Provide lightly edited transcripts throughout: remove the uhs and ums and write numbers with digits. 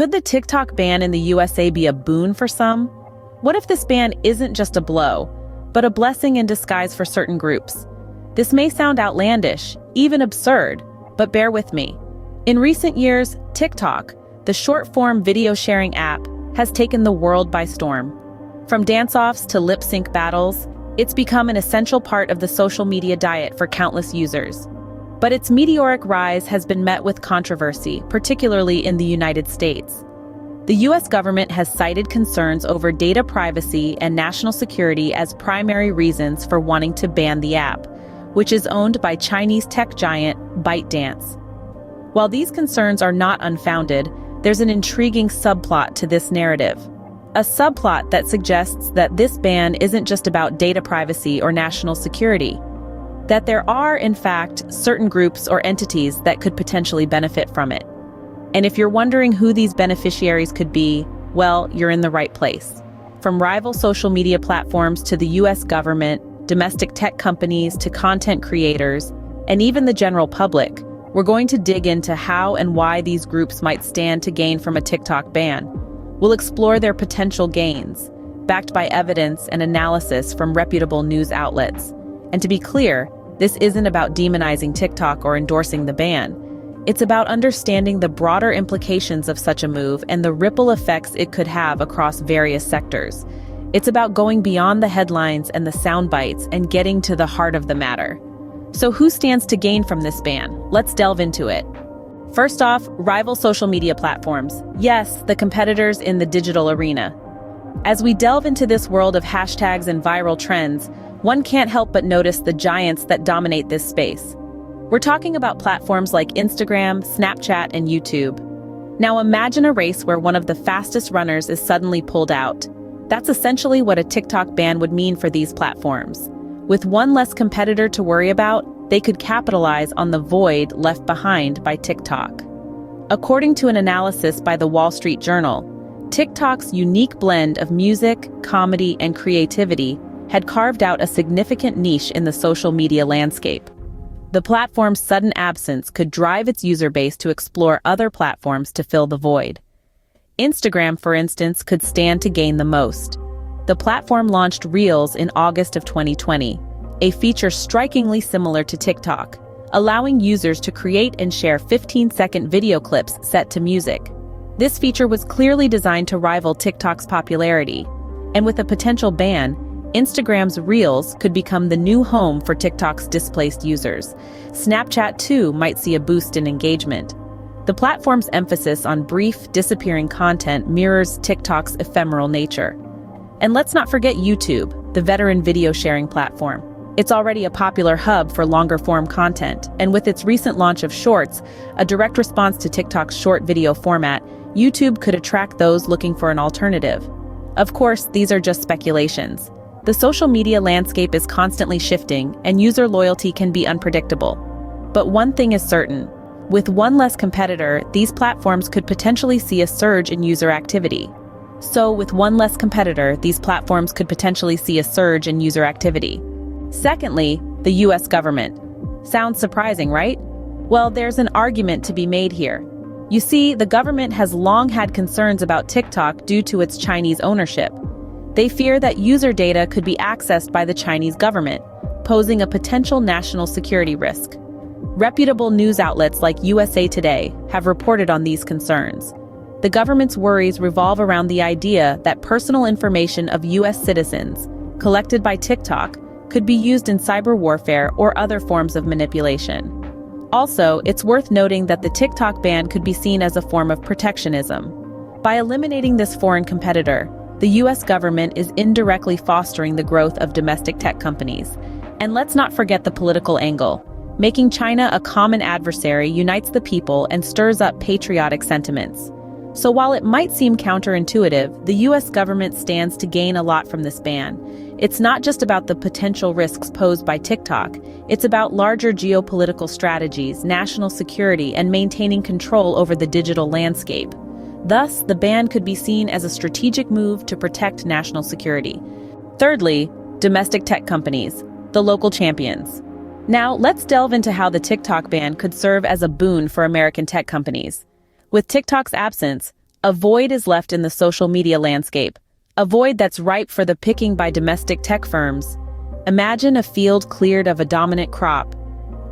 could the TikTok ban in the USA be a boon for some? What if this ban isn't just a blow, but a blessing in disguise for certain groups? This may sound outlandish, even absurd, but bear with me. In recent years, TikTok, the short-form video-sharing app, has taken the world by storm. From dance-offs to lip-sync battles, it's become an essential part of the social media diet for countless users. But its meteoric rise has been met with controversy, particularly in the United States. The US government has cited concerns over data privacy and national security as primary reasons for wanting to ban the app, which is owned by Chinese tech giant ByteDance. While these concerns are not unfounded, there's an intriguing subplot to this narrative. A subplot that suggests that this ban isn't just about data privacy or national security, that there are, in fact, certain groups or entities that could potentially benefit from it. And if you're wondering who these beneficiaries could be, well, you're in the right place. From rival social media platforms to the US government, domestic tech companies to content creators, and even the general public, we're going to dig into how and why these groups might stand to gain from a TikTok ban. We'll explore their potential gains, backed by evidence and analysis from reputable news outlets. And to be clear, this isn't about demonizing TikTok or endorsing the ban. It's about understanding the broader implications of such a move and the ripple effects it could have across various sectors. It's about going beyond the headlines and the sound bites and getting to the heart of the matter. So who stands to gain from this ban? Let's delve into it. First off, rival social media platforms. Yes, the competitors in the digital arena. As we delve into this world of hashtags and viral trends, one can't help but notice the giants that dominate this space. We're talking about platforms like Instagram, Snapchat, and YouTube. Now imagine a race where one of the fastest runners is suddenly pulled out. That's essentially what a TikTok ban would mean for these platforms. With one less competitor to worry about, they could capitalize on the void left behind by TikTok. According to an analysis by the Wall Street Journal, TikTok's unique blend of music, comedy, and creativity had carved out a significant niche in the social media landscape. The platform's sudden absence could drive its user base to explore other platforms to fill the void. Instagram, for instance, could stand to gain the most. The platform launched Reels in August of 2020, a feature strikingly similar to TikTok, allowing users to create and share 15-second video clips set to music. This feature was clearly designed to rival TikTok's popularity, and with a potential ban, Instagram's Reels could become the new home for TikTok's displaced users. Snapchat, too, might see a boost in engagement. The platform's emphasis on brief, disappearing content mirrors TikTok's ephemeral nature. And let's not forget YouTube, the veteran video-sharing platform. It's already a popular hub for longer-form content, and with its recent launch of Shorts, a direct response to TikTok's short video format, YouTube could attract those looking for an alternative. Of course, these are just speculations. The social media landscape is constantly shifting, and user loyalty can be unpredictable. But one thing is certain. With one less competitor, these platforms could potentially see a surge in user activity. Secondly, the US government. Sounds surprising, right? Well, there's an argument to be made here. You see, the government has long had concerns about TikTok due to its Chinese ownership. They fear that user data could be accessed by the Chinese government, posing a potential national security risk. Reputable news outlets like USA Today have reported on these concerns. The government's worries revolve around the idea that personal information of US citizens, collected by TikTok, could be used in cyber warfare or other forms of manipulation. Also, it's worth noting that the TikTok ban could be seen as a form of protectionism. By eliminating this foreign competitor, the US government is indirectly fostering the growth of domestic tech companies. And let's not forget the political angle. Making China a common adversary unites the people and stirs up patriotic sentiments. So while it might seem counterintuitive, the US government stands to gain a lot from this ban. It's not just about the potential risks posed by TikTok, it's about larger geopolitical strategies, national security, and maintaining control over the digital landscape. Thus, the ban could be seen as a strategic move to protect national security. Thirdly, domestic tech companies, the local champions. Now, let's delve into how the TikTok ban could serve as a boon for American tech companies. With TikTok's absence, a void is left in the social media landscape, a void that's ripe for the picking by domestic tech firms. Imagine a field cleared of a dominant crop,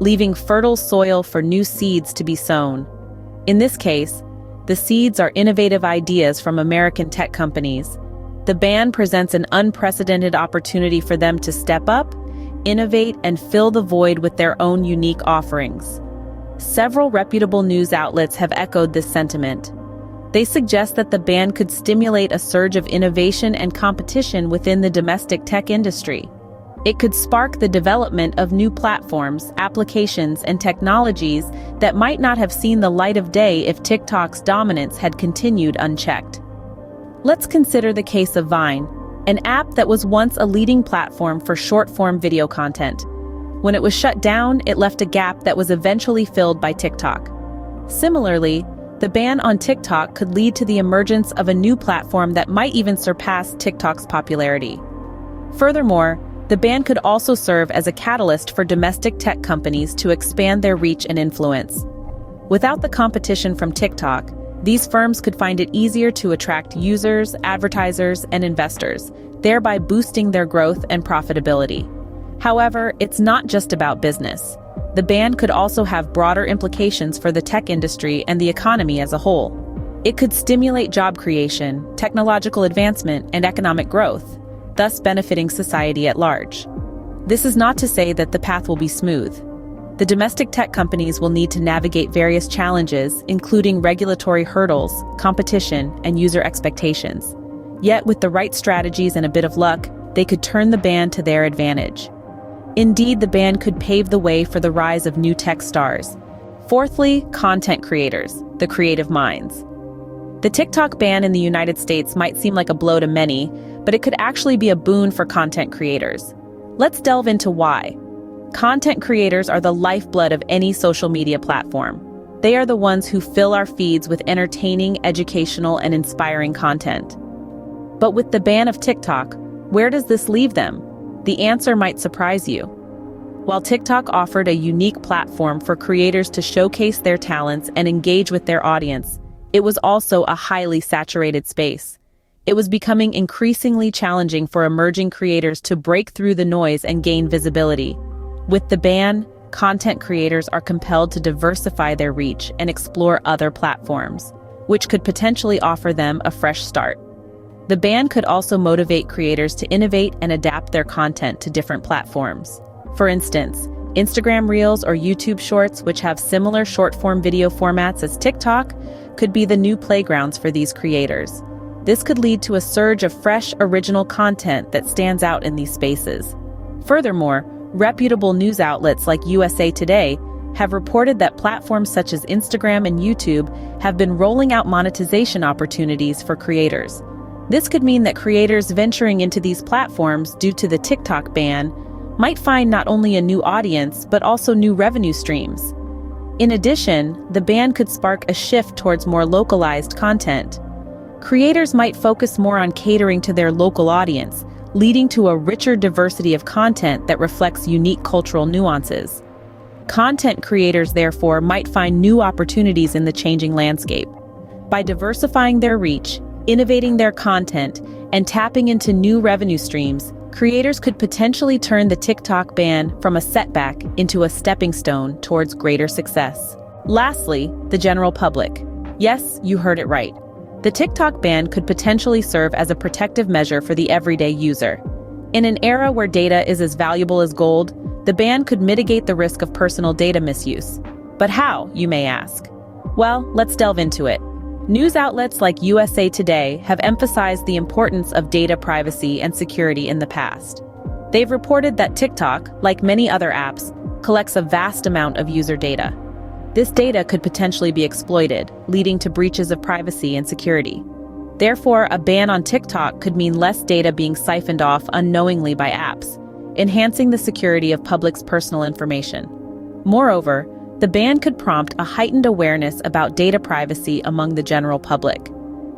leaving fertile soil for new seeds to be sown. In this case, the seeds are innovative ideas from American tech companies. The ban presents an unprecedented opportunity for them to step up, innovate, and fill the void with their own unique offerings. Several reputable news outlets have echoed this sentiment. They suggest that the ban could stimulate a surge of innovation and competition within the domestic tech industry. It could spark the development of new platforms, applications, and technologies that might not have seen the light of day if TikTok's dominance had continued unchecked. Let's consider the case of Vine, an app that was once a leading platform for short-form video content. When it was shut down, it left a gap that was eventually filled by TikTok. Similarly, the ban on TikTok could lead to the emergence of a new platform that might even surpass TikTok's popularity. Furthermore, the ban could also serve as a catalyst for domestic tech companies to expand their reach and influence. Without the competition from TikTok, these firms could find it easier to attract users, advertisers, and investors, thereby boosting their growth and profitability. However, it's not just about business. The ban could also have broader implications for the tech industry and the economy as a whole. It could stimulate job creation, technological advancement, and economic growth, thus benefiting society at large. This is not to say that the path will be smooth. The domestic tech companies will need to navigate various challenges, including regulatory hurdles, competition, and user expectations. Yet, with the right strategies and a bit of luck, they could turn the ban to their advantage. Indeed, the ban could pave the way for the rise of new tech stars. Fourthly, content creators, the creative minds. The TikTok ban in the United States might seem like a blow to many, but it could actually be a boon for content creators. Let's delve into why. Content creators are the lifeblood of any social media platform. They are the ones who fill our feeds with entertaining, educational, and inspiring content. But with the ban of TikTok, where does this leave them? The answer might surprise you. While TikTok offered a unique platform for creators to showcase their talents and engage with their audience, it was also a highly saturated space. It was becoming increasingly challenging for emerging creators to break through the noise and gain visibility. With the ban, content creators are compelled to diversify their reach and explore other platforms, which could potentially offer them a fresh start. The ban could also motivate creators to innovate and adapt their content to different platforms. For instance, Instagram Reels or YouTube Shorts, which have similar short-form video formats as TikTok, could be the new playgrounds for these creators. This could lead to a surge of fresh, original content that stands out in these spaces. Furthermore, reputable news outlets like USA Today have reported that platforms such as Instagram and YouTube have been rolling out monetization opportunities for creators. This could mean that creators venturing into these platforms due to the TikTok ban might find not only a new audience, but also new revenue streams. In addition, the ban could spark a shift towards more localized content. Creators might focus more on catering to their local audience, leading to a richer diversity of content that reflects unique cultural nuances. Content creators, therefore, might find new opportunities in the changing landscape. By diversifying their reach, innovating their content, and tapping into new revenue streams, creators could potentially turn the TikTok ban from a setback into a stepping stone towards greater success. Lastly, the general public. Yes, you heard it right. The TikTok ban could potentially serve as a protective measure for the everyday user. In an era where data is as valuable as gold, the ban could mitigate the risk of personal data misuse. But how, you may ask? Well, let's delve into it. News outlets like USA Today have emphasized the importance of data privacy and security in the past. They've reported that TikTok, like many other apps, collects a vast amount of user data. This data could potentially be exploited, leading to breaches of privacy and security. Therefore, a ban on TikTok could mean less data being siphoned off unknowingly by apps, enhancing the security of public's personal information. Moreover, the ban could prompt a heightened awareness about data privacy among the general public.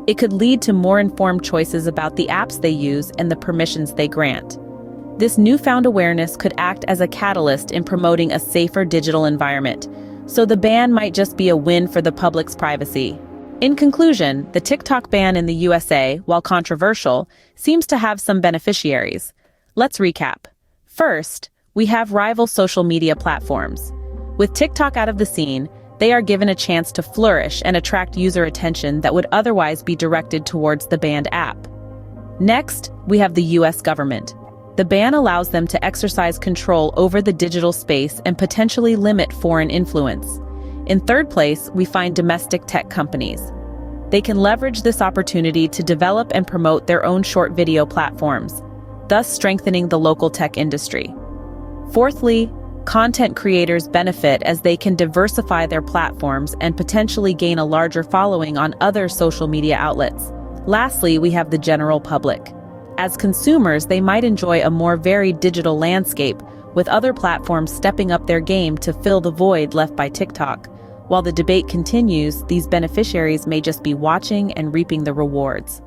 It could lead to more informed choices about the apps they use and the permissions they grant. This newfound awareness could act as a catalyst in promoting a safer digital environment, so the ban might just be a win for the public's privacy. In conclusion, the TikTok ban in the USA, while controversial, seems to have some beneficiaries. Let's recap. First, we have rival social media platforms. With TikTok out of the scene, they are given a chance to flourish and attract user attention that would otherwise be directed towards the banned app. Next, we have the US government. The ban allows them to exercise control over the digital space and potentially limit foreign influence. In third place, we find domestic tech companies. They can leverage this opportunity to develop and promote their own short video platforms, thus strengthening the local tech industry. Fourthly, content creators benefit as they can diversify their platforms and potentially gain a larger following on other social media outlets. Lastly, we have the general public. As consumers, they might enjoy a more varied digital landscape, with other platforms stepping up their game to fill the void left by TikTok. While the debate continues, these beneficiaries may just be watching and reaping the rewards.